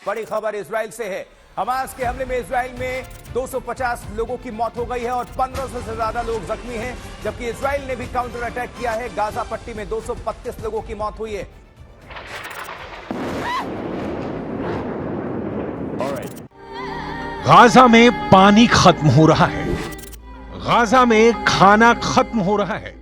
बड़ी खबर इजराइल से है। हमास के हमले में इजराइल में 250 लोगों की मौत हो गई है और 1500 से ज्यादा लोग जख्मी हैं, जबकि इजराइल ने भी काउंटर अटैक किया है। गाजा पट्टी में 235 लोगों की मौत हुई है। गाजा में पानी खत्म हो रहा है, गाजा में खाना खत्म हो रहा है।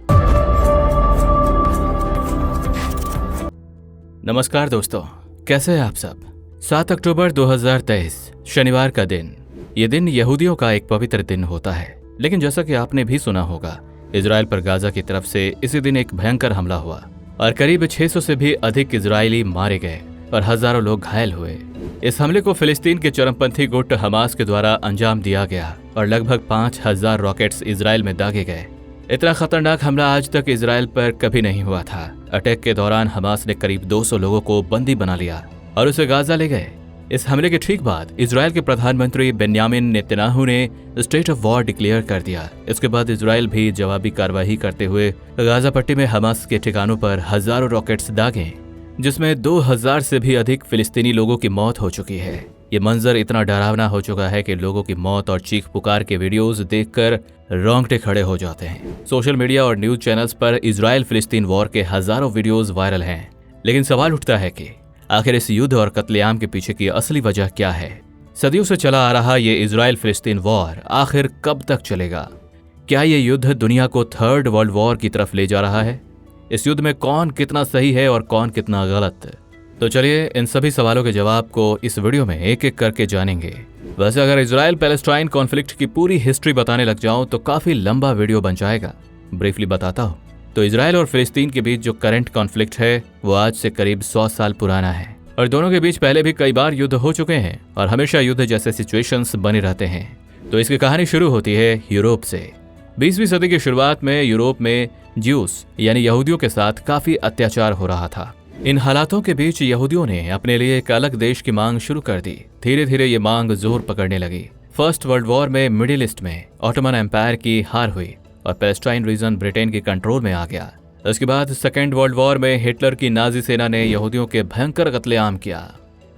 नमस्कार दोस्तों, कैसे हैं आप सब। 7 अक्टूबर 2023 शनिवार का दिन। ये दिन यहूदियों का एक पवित्र दिन होता है, लेकिन जैसा कि आपने भी सुना होगा, इजराइल पर गाजा की तरफ से इसी दिन एक भयंकर हमला हुआ और करीब 600 से भी अधिक इजरायली मारे गए और हजारों लोग घायल हुए। इस हमले को फिलिस्तीन के चरमपंथी गुट हमास के द्वारा अंजाम दिया गया और लगभग 5000 रॉकेट्स इजराइल में दागे गए। इतना खतरनाक हमला आज तक इजराइल पर कभी नहीं हुआ था। अटैक के दौरान हमास ने करीब 200 लोगों को बंदी बना लिया और उसे गाजा ले गए। इस हमले के ठीक बाद इजराइल के प्रधानमंत्री बेन्यामिन नेतन्याहू ने स्टेट ऑफ वॉर डिक्लेयर कर दिया। इसके बाद इजराइल भी जवाबी कार्रवाई करते हुए गाजा पट्टी में हमास के ठिकानों पर हजारों रॉकेट्स दागे, जिसमें 2000 से भी अधिक फिलिस्तीनी लोगों की मौत हो चुकी है। ये मंजर इतना डरावना हो चुका है कि लोगों की मौत और चीख पुकार के वीडियोस देखकर रोंगटे खड़े हो जाते हैं। सोशल मीडिया और न्यूज चैनल्स पर इजराइल फिलिस्तीन वॉर के हजारों वीडियोस वायरल हैं, लेकिन सवाल उठता है कि आखिर इस युद्ध और कत्लेआम के पीछे की असली वजह क्या है। सदियों से चला आ रहा ये इजराइल फिलिस्तीन वॉर आखिर कब तक चलेगा? क्या ये युद्ध दुनिया को थर्ड वर्ल्ड वॉर की तरफ ले जा रहा है? इस युद्ध में कौन कितना सही है और कौन कितना गलत? तो चलिए इन सभी सवालों के जवाब को इस वीडियो में एक एक करके जानेंगे। वैसे अगर इजराइल पैलेस्टाइन कॉन्फ्लिक्ट की पूरी हिस्ट्री बताने लग जाऊं तो काफी लंबा वीडियो बन जाएगा। ब्रीफली बताता हूं तो इजराइल और फिलिस्तीन के बीच जो करंट कॉन्फ्लिक्ट है वो आज से करीब 100 साल पुराना है और दोनों के बीच पहले भी कई बार युद्ध हो चुके हैं और हमेशा युद्ध जैसे सिचुएशंस बने रहते हैं। तो इसकी कहानी शुरू होती है यूरोप से। 20वीं सदी की शुरुआत में यूरोप में ज्यूस यानी यहूदियों के साथ काफी अत्याचार हो रहा था। इन हालातों के बीच यहूदियों ने अपने लिए एक अलग देश की मांग शुरू कर दी। धीरे धीरे ये मांग जोर पकड़ने लगी। फर्स्ट वर्ल्ड वॉर में मिडिल ईस्ट में ऑटोमन एम्पायर की हार हुई और पैलेस्टाइन रीजन ब्रिटेन के कंट्रोल में आ गया। उसके बाद सेकेंड वर्ल्ड वॉर में हिटलर की नाजी सेना ने यहूदियों के भयंकर कत्लेआम किया।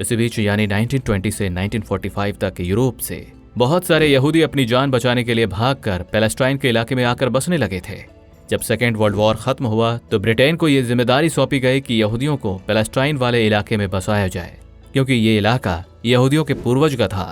इसी बीच यानी 1920 से 1945 तक यूरोप से बहुत सारे यहूदी अपनी जान बचाने के लिए भागकर पैलेस्टाइन के इलाके में आकर बसने लगे थे। जब सेकेंड वर्ल्ड वॉर खत्म हुआ तो ब्रिटेन को ये जिम्मेदारी सौंपी गई कि यहूदियों को पैलेस्टाइन वाले इलाके में बसाया जाए, क्योंकि ये इलाका यहूदियों के पूर्वज का था।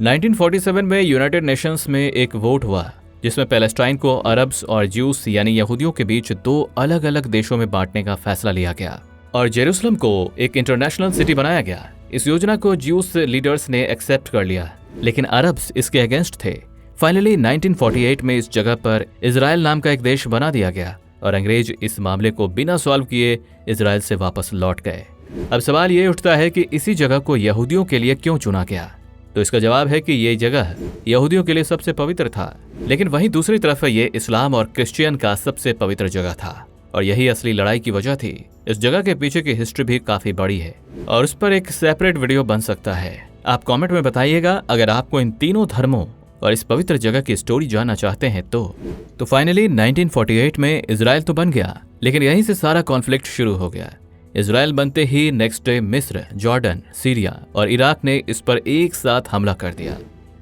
1947 में यूनाइटेड नेशंस में एक वोट हुआ जिसमें पैलेस्टाइन को अरब्स और ज्यूस यानी यहूदियों के बीच 2 अलग अलग देशों में बांटने का फैसला लिया गया और जेरूसलम को एक इंटरनेशनल सिटी बनाया गया। इस योजना को ज्यूस लीडर्स ने एक्सेप्ट कर लिया, लेकिन अरब्स इसके अगेंस्ट थे। फाइनली 1948 में इस जगह पर इजराइल नाम का एक देश बना दिया गया और अंग्रेज इस मामले को बिना सॉल्व किए इजराइल से वापस लौट गए। अब सवाल ये उठता है कि इसी जगह को यहूदियों के लिए क्यों चुना गया? तो इसका जवाब है कि ये जगह यहूदियों के लिए सबसे पवित्र था, लेकिन वहीं दूसरी तरफ ये इस्लाम और क्रिश्चियन का सबसे पवित्र जगह था और यही असली लड़ाई की वजह थी। इस जगह के पीछे की हिस्ट्री भी काफी बड़ी है और उस पर एक सेपरेट वीडियो बन सकता है। आप कमेंट में बताइएगा अगर आपको इन तीनों धर्मों और इस पवित्र जगह की स्टोरी जानना चाहते हैं तो फाइनली 1948 में इजराइल तो बन गया, लेकिन यहीं से सारा कॉन्फ्लिक्ट शुरू हो गया। इजराइल बनते ही नेक्स्ट डे मिस्र, जॉर्डन, सीरिया और इराक ने इस पर एक साथ हमला कर दिया।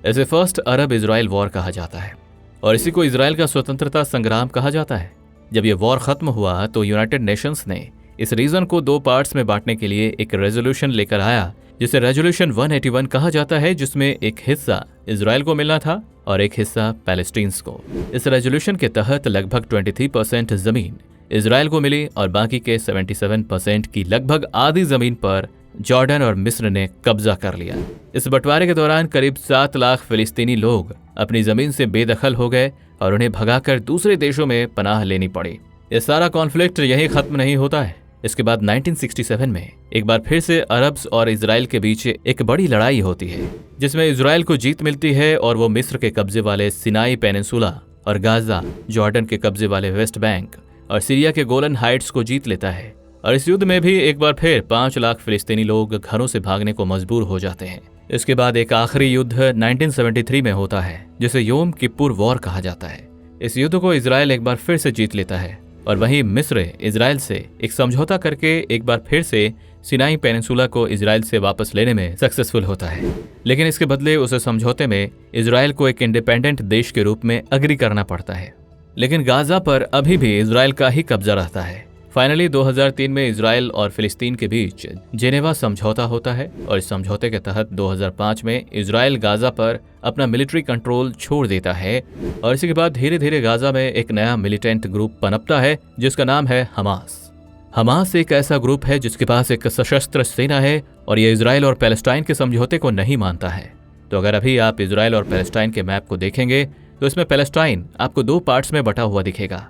इसे फर्स्ट अरब इजराइल वॉर कहा जाता है और इसी को इजराइल का स्वतंत्रता संग्राम कहा जाता है। जब यह वॉर खत्म हुआ तो यूनाइटेड नेशंस ने इस रीजन को 2 पार्ट्स में बांटने के लिए एक रेजोल्यूशन लेकर आया जिसे रेजोल्यूशन 181 कहा जाता है, जिसमें एक हिस्सा इजराइल को मिलना था और एक हिस्सा पैलेस्टीन्स को। इस रेजोल्यूशन के तहत लगभग 23% जमीन इजराइल को मिली और बाकी के 77% की लगभग आधी जमीन पर जॉर्डन और मिस्र ने कब्जा कर लिया। इस बंटवारे के दौरान करीब 7 लाख फिलिस्तीनी लोग अपनी जमीन से बेदखल हो गए और उन्हें भगाकर दूसरे देशों में पनाह लेनी पड़ी। यह सारा कॉन्फ्लिक्ट यही खत्म नहीं होता है। इसके बाद 1967 में एक बार फिर से अरब्स और इजराइल के बीच एक बड़ी लड़ाई होती है, जिसमें इजराइल को जीत मिलती है और वो मिस्र के कब्जे वाले सिनाई पेनिनसुला और गाजा, जॉर्डन के कब्जे वाले वेस्ट बैंक और सीरिया के गोलन हाइट्स को जीत लेता है। और इस युद्ध में भी एक बार फिर 5 लाख फिलिस्तीनी लोग घरों से भागने को मजबूर हो जाते हैं। इसके बाद एक आखिरी युद्ध 1973 में होता है, जिसे योम किप्पुर वॉर कहा जाता है। इस युद्ध को इजराइल एक बार फिर से जीत लेता है और वहीं मिस्र इजराइल से एक समझौता करके एक बार फिर से सिनाई पेनिनसुला को इजराइल से वापस लेने में सक्सेसफुल होता है, लेकिन इसके बदले उसे समझौते में इजराइल को एक इंडिपेंडेंट देश के रूप में अग्री करना पड़ता है। लेकिन गाजा पर अभी भी इजराइल का ही कब्जा रहता है। फाइनली 2003 में इजराइल और फिलिस्तीन के बीच जेनेवा समझौता होता है और इस समझौते के तहत 2005 में इजराइल गाजा पर अपना मिलिट्री कंट्रोल छोड़ देता है और इसी के बाद धीरे धीरे गाजा में एक नया मिलिटेंट ग्रुप पनपता है जिसका नाम है हमास। हमास एक ऐसा ग्रुप है जिसके पास एक सशस्त्र सेना है और यह इजराइल और पैलेस्टाइन के समझौते को नहीं मानता है। तो अगर अभी आप इजराइल और पैलेस्टाइन के मैप को देखेंगे तो इसमें पैलेस्टाइन आपको 2 पार्ट्स में बटा हुआ दिखेगा।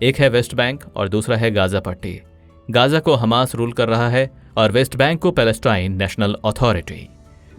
एक है वेस्ट बैंक और दूसरा है गाजा पट्टी। गाजा को हमास रूल कर रहा है और वेस्ट बैंक को Palestine national authority.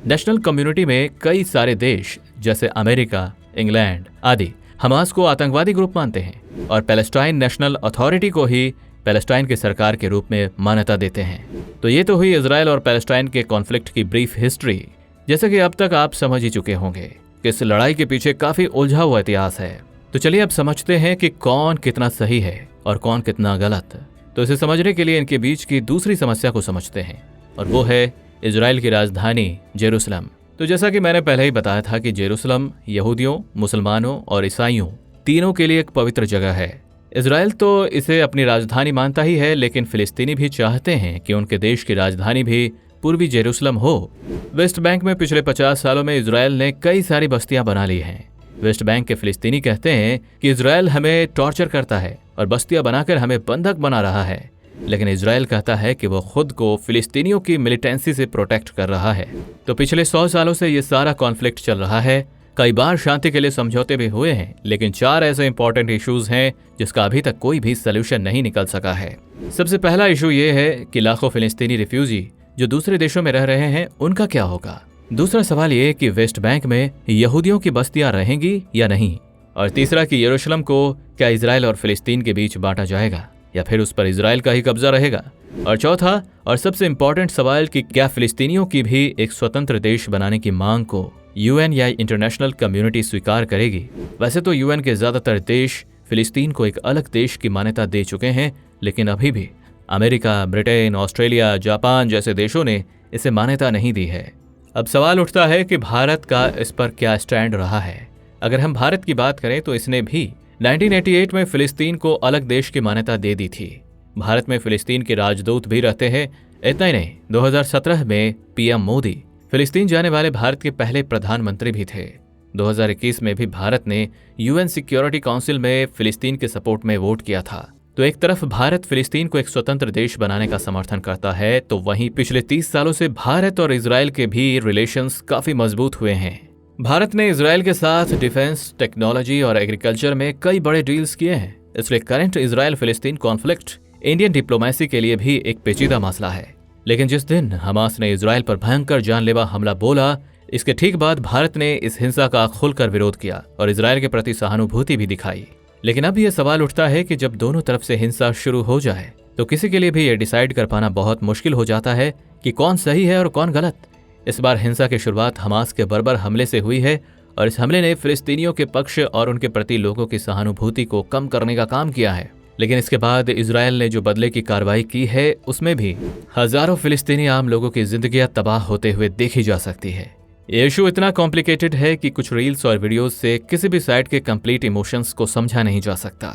National community में कई सारे देश जैसे अमेरिका, इंग्लैंड आदि हमास को आतंकवादी ग्रुप मानते हैं और पैलेस्टाइन नेशनल अथॉरिटी को ही पैलेस्टाइन की सरकार के रूप में मान्यता देते हैं। तो ये तो हुई इजराइल और पैलेस्टाइन के कॉन्फ्लिक्ट की ब्रीफ हिस्ट्री। जैसे कि अब तक आप समझ ही चुके होंगे कि इस लड़ाई के पीछे काफी उलझा हुआ इतिहास है। तो चलिए अब समझते हैं कि कौन कितना सही है और कौन कितना गलत। तो इसे समझने के लिए इनके बीच की दूसरी समस्या को समझते हैं और वो है इजराइल की राजधानी जेरूसलम। तो जैसा कि मैंने पहले ही बताया था कि जेरूसलम यहूदियों, मुसलमानों और ईसाइयों तीनों के लिए एक पवित्र जगह है। इजराइल तो इसे अपनी राजधानी मानता ही है, लेकिन फिलिस्तीनी भी चाहते हैं कि उनके देश की राजधानी भी पूर्वी जेरूसलम हो। वेस्ट बैंक में पिछले 50 सालों में इजराइल ने कई सारी बस्तियां बना ली हैं। वेस्ट बैंक के फिलिस्तीनी कहते हैं कि इजराइल हमें टॉर्चर करता है और बस्तियां बनाकर हमें बंधक बना रहा है, लेकिन इजराइल कहता है कि वो खुद को फिलिस्तीनियों की मिलिटेंसी से प्रोटेक्ट कर रहा है। तो पिछले 100 सालों से ये सारा कॉन्फ्लिक्ट चल रहा है। कई बार शांति के लिए समझौते भी हुए हैं, लेकिन 4 ऐसे इंपॉर्टेंट इश्यूज हैं जिसका अभी तक कोई भी सोल्यूशन नहीं निकल सका है। सबसे पहला इशू ये है कि लाखों फिलिस्तीनी रिफ्यूजी जो दूसरे देशों में रह रहे हैं उनका क्या होगा। दूसरा सवाल ये कि वेस्ट बैंक में यहूदियों की बस्तियां रहेंगी या नहीं, और तीसरा कि यरूशलेम को क्या इजराइल और फिलिस्तीन के बीच बांटा जाएगा या फिर उस पर इजराइल का ही कब्जा रहेगा, और चौथा और सबसे इंपॉर्टेंट सवाल कि क्या फिलिस्तीनियों की भी एक स्वतंत्र देश बनाने की मांग को यूएन या इंटरनेशनल कम्युनिटी स्वीकार करेगी। वैसे तो यूएन के ज्यादातर देश फिलिस्तीन को एक अलग देश की मान्यता दे चुके हैं, लेकिन अभी भी अमेरिका, ब्रिटेन, ऑस्ट्रेलिया, जापान जैसे देशों ने इसे मान्यता नहीं दी है। अब सवाल उठता है कि भारत का इस पर क्या स्टैंड रहा है। अगर हम भारत की बात करें तो इसने भी 1988 में फिलिस्तीन को अलग देश की मान्यता दे दी थी। भारत में फिलिस्तीन के राजदूत भी रहते हैं। इतना ही नहीं, 2017 में पीएम मोदी फिलिस्तीन जाने वाले भारत के पहले प्रधानमंत्री भी थे। 2021 में भी भारत ने यूएन सिक्योरिटी काउंसिल में फिलिस्तीन के सपोर्ट में वोट किया था। तो एक तरफ भारत फिलिस्तीन को एक स्वतंत्र देश बनाने का समर्थन करता है, तो वहीं पिछले 30 सालों से भारत और इजराइल के भी रिलेशंस काफी मजबूत हुए हैं। भारत ने इजराइल के साथ डिफेंस, टेक्नोलॉजी और एग्रीकल्चर में कई बड़े डील्स किए हैं। इसलिए करंट इजराइल फिलिस्तीन कॉन्फ्लिक्ट इंडियन डिप्लोमेसी के लिए भी एक पेचीदा मसला है। लेकिन जिस दिन हमास ने इजराइल पर भयंकर जानलेवा हमला बोला, इसके ठीक बाद भारत ने इस हिंसा का खुलकर विरोध किया और इजराइल के प्रति सहानुभूति भी दिखाई। लेकिन अब यह सवाल उठता है कि जब दोनों तरफ से हिंसा शुरू हो जाए तो किसी के लिए भी यह डिसाइड कर पाना बहुत मुश्किल हो जाता है कि कौन सही है और कौन गलत। इस बार हिंसा की शुरुआत हमास के बर्बर हमले से हुई है और इस हमले ने फिलिस्तीनियों के पक्ष और उनके प्रति लोगों की सहानुभूति को कम करने का काम किया है। लेकिन इसके बाद इजराइल ने जो बदले की कार्रवाई की है उसमें भी हजारों फिलिस्तीनी आम लोगों की जिंदगियां तबाह होते हुए देखी जा सकती है। ये इशू इतना कॉम्प्लिकेटेड है कि कुछ रील्स और वीडियोस से किसी भी साइड के कंप्लीट इमोशंस को समझा नहीं जा सकता।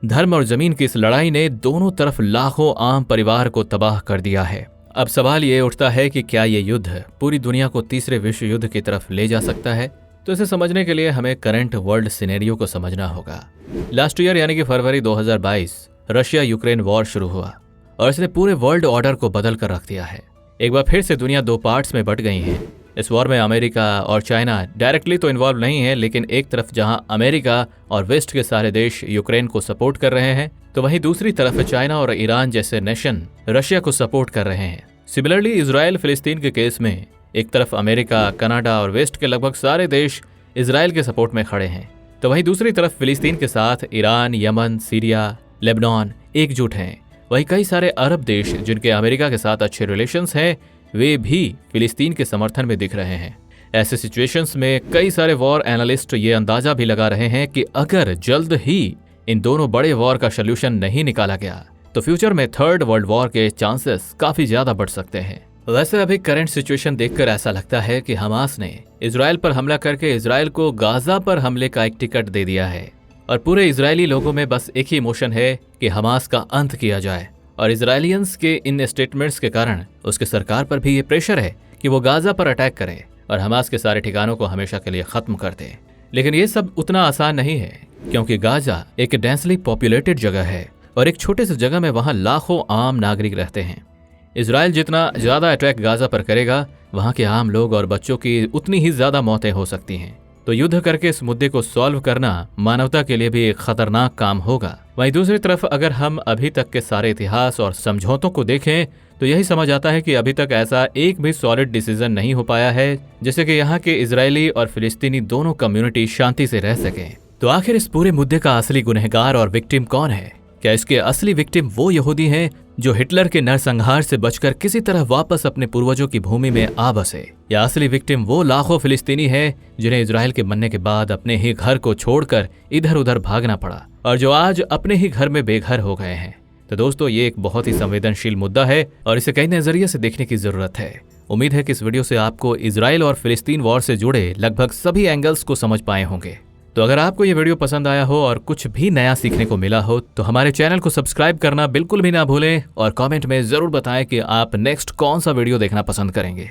धर्म और जमीन की इस लड़ाई ने दोनों तरफ लाखों आम परिवार को तबाह कर दिया है। अब सवाल ये उठता है कि क्या ये युद्ध पूरी दुनिया को तीसरे विश्व युद्ध की तरफ ले जा सकता है। तो इसे समझने के लिए हमें करंट वर्ल्ड सिनेरियो को समझना होगा। लास्ट ईयर यानी कि फरवरी 2022 रशिया यूक्रेन वॉर शुरू हुआ और इसने पूरे वर्ल्ड ऑर्डर को बदल कर रख दिया है। एक बार फिर से दुनिया 2 पार्ट्स में बट गई है। इस वॉर में अमेरिका और चाइना डायरेक्टली तो इन्वॉल्व नहीं है, लेकिन एक तरफ जहां अमेरिका और वेस्ट के सारे देश यूक्रेन को सपोर्ट कर रहे हैं, तो वहीं दूसरी तरफ चाइना और ईरान जैसे नेशन रशिया को सपोर्ट कर रहे हैं। सिमिलरली इजराइल फिलिस्तीन के केस में एक तरफ अमेरिका, कनाडा और वेस्ट के लगभग सारे देश इजराइल के सपोर्ट में खड़े हैं, तो वहीं दूसरी तरफ फिलिस्तीन के साथ ईरान, यमन, सीरिया, लेबनान एकजुट हैं। वहीं कई सारे अरब देश जिनके अमेरिका के साथ अच्छे रिलेशंस हैं, वे भी फिलिस्तीन के समर्थन में दिख रहे हैं। ऐसे सिचुएशंस में कई सारे वॉर एनालिस्ट ये अंदाजा भी लगा रहे हैं कि अगर जल्द ही इन दोनों बड़े वॉर का सोल्यूशन नहीं निकाला गया तो फ्यूचर में थर्ड वर्ल्ड वॉर के चांसेस काफी ज्यादा बढ़ सकते हैं। वैसे अभी करंट सिचुएशन देखकर ऐसा लगता है कि हमास ने इजराइल पर हमला करके इजराइल को गाजा पर हमले का एक टिकट दे दिया है और पूरे इजरायली लोगों में बस एक ही इमोशन है कि हमास का अंत किया जाए। और इजरायलियंस के इन स्टेटमेंट्स के कारण उसके सरकार पर भी ये प्रेशर है कि वो गाजा पर अटैक करे और हमास के सारे ठिकानों को हमेशा के लिए खत्म कर दे। लेकिन ये सब उतना आसान नहीं है, क्योंकि गाजा एक डेंसली पॉपुलेटेड जगह है और एक छोटे से जगह में वहां लाखों आम नागरिक रहते हैं। इजराइल जितना ज्यादा अटैक गाजा पर करेगा, वहां के आम लोग और बच्चों की उतनी ही ज्यादा मौतें हो सकती हैं। तो युद्ध करके इस मुद्दे को सॉल्व करना मानवता के लिए भी एक खतरनाक काम होगा। वहीं दूसरी तरफ अगर हम अभी तक के सारे इतिहास और समझौतों को देखें तो यही समझ आता है कि अभी तक ऐसा एक भी सॉलिड डिसीजन नहीं हो पाया है जिससे कि यहाँ के इजरायली और फिलिस्तीनी दोनों कम्युनिटी शांति से रह सकें। तो आखिर इस पूरे मुद्दे का असली गुनहगार और विक्टिम कौन है? क्या इसके असली विक्टिम वो यहूदी हैं जो हिटलर के नरसंहार से बचकर किसी तरह वापस अपने पूर्वजों की भूमि में आ बसे, या असली विक्टिम वो लाखों फिलिस्तीनी हैं जिन्हें इजराइल के बनने के बाद अपने ही घर को छोड़कर इधर उधर भागना पड़ा और जो आज अपने ही घर में बेघर हो गए हैं? तो दोस्तों, ये एक बहुत ही संवेदनशील मुद्दा है और इसे कई नजरिए से देखने की जरूरत है। उम्मीद है कि इस वीडियो से आपको इजराइल और फिलिस्तीन वॉर से जुड़े लगभग सभी एंगल्स को समझ पाए होंगे। तो अगर आपको ये वीडियो पसंद आया हो और कुछ भी नया सीखने को मिला हो तो हमारे चैनल को सब्सक्राइब करना बिल्कुल भी ना भूलें और कमेंट में जरूर बताएं कि आप नेक्स्ट कौन सा वीडियो देखना पसंद करेंगे।